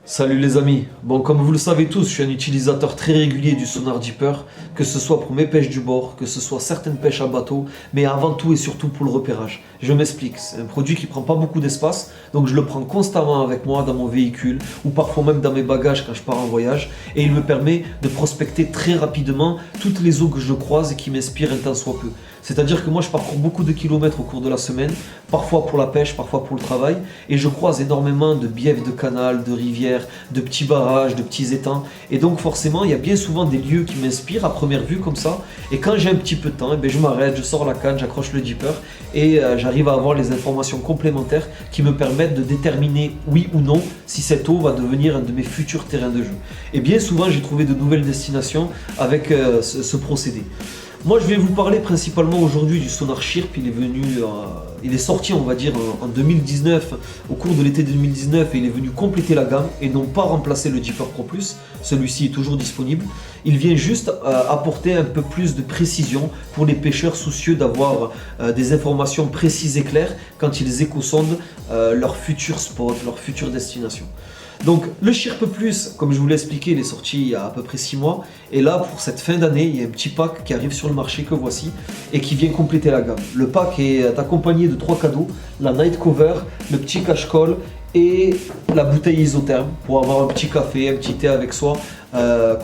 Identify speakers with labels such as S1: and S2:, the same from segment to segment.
S1: Salut les amis, bon comme vous le savez tous, je suis un utilisateur très régulier du sonar Deeper, que ce soit pour mes pêches du bord, que ce soit certaines pêches à bateau, mais avant tout et surtout pour le repérage. Je m'explique, c'est un produit qui prend pas beaucoup d'espace, donc je le prends constamment avec moi dans mon véhicule, ou parfois même dans mes bagages quand je pars en voyage, et il me permet de prospecter très rapidement toutes les eaux que je croise et qui m'inspirent un tant soit peu. C'est-à-dire que moi je parcours beaucoup de kilomètres au cours de la semaine, parfois pour la pêche, parfois pour le travail, et je croise énormément de biefs de canal, de rivières, de petits barrages, de petits étangs, et donc forcément il y a bien souvent des lieux qui m'inspirent à première vue comme ça, et quand j'ai un petit peu de temps, je m'arrête, je sors la canne, j'accroche le Deeper, et j'arrive à avoir les informations complémentaires qui me permettent de déterminer oui ou non si cette eau va devenir un de mes futurs terrains de jeu. Et bien souvent j'ai trouvé de nouvelles destinations avec ce procédé. Moi je vais vous parler principalement aujourd'hui du sonar Chirp. Il est sorti on va dire en 2019, au cours de l'été 2019, et il est venu compléter la gamme et non pas remplacer le Deeper Pro Plus. Celui-ci est toujours disponible. Il vient juste apporter un peu plus de précision pour les pêcheurs soucieux d'avoir des informations précises et claires quand ils échosondent leur futur spot, leur future destination. Donc le Chirp Plus, comme je vous l'ai expliqué, il est sorti il y a à peu près 6 mois. Et là, pour cette fin d'année, il y a un petit pack qui arrive sur le marché que voici et qui vient compléter la gamme. Le pack est accompagné de 3 cadeaux: la Night Cover, le petit cache-colle et la bouteille isotherme pour avoir un petit café, un petit thé avec soi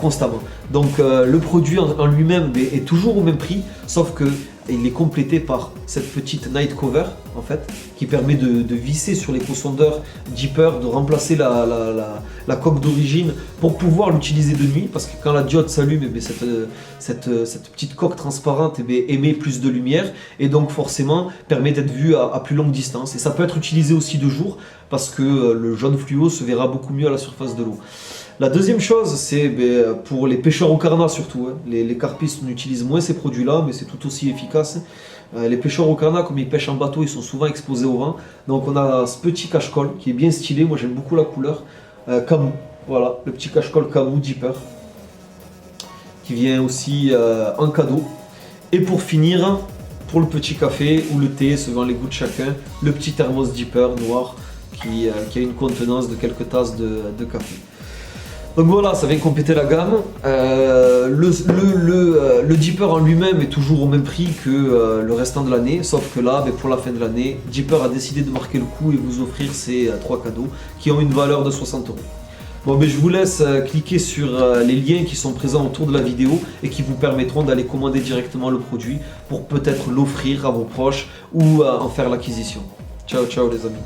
S1: constamment. Donc le produit en lui-même est toujours au même prix, sauf que il est complété par cette petite Night Cover en fait, qui permet de visser sur l'échosondeur Deeper, de remplacer la coque d'origine pour pouvoir l'utiliser de nuit, parce que quand la diode s'allume, cette petite coque transparente émet plus de lumière et donc forcément permet d'être vue à plus longue distance. Et ça peut être utilisé aussi de jour parce que le jaune fluo se verra beaucoup mieux à la surface de l'eau. La deuxième chose, c'est pour les pêcheurs au carnat surtout. Les carpistes utilisent moins ces produits-là, mais c'est tout aussi efficace. Les pêcheurs au carnat, comme ils pêchent en bateau, ils sont souvent exposés au vent. Donc on a ce petit cache-colle qui est bien stylé. Moi j'aime beaucoup la couleur. Camou, voilà, le petit cache-colle Camou Deeper, qui vient aussi en cadeau. Et pour finir, pour le petit café ou le thé, selon les goûts de chacun, le petit thermos Deeper noir qui a une contenance de quelques tasses de café. Donc voilà, ça vient compléter la gamme. Le Deeper en lui-même est toujours au même prix que le restant de l'année, sauf que là, pour la fin de l'année, Deeper a décidé de marquer le coup et vous offrir ces 3 cadeaux qui ont une valeur de 60 €. Bon, je vous laisse cliquer sur les liens qui sont présents autour de la vidéo et qui vous permettront d'aller commander directement le produit pour peut-être l'offrir à vos proches ou en faire l'acquisition. Ciao, ciao les amis.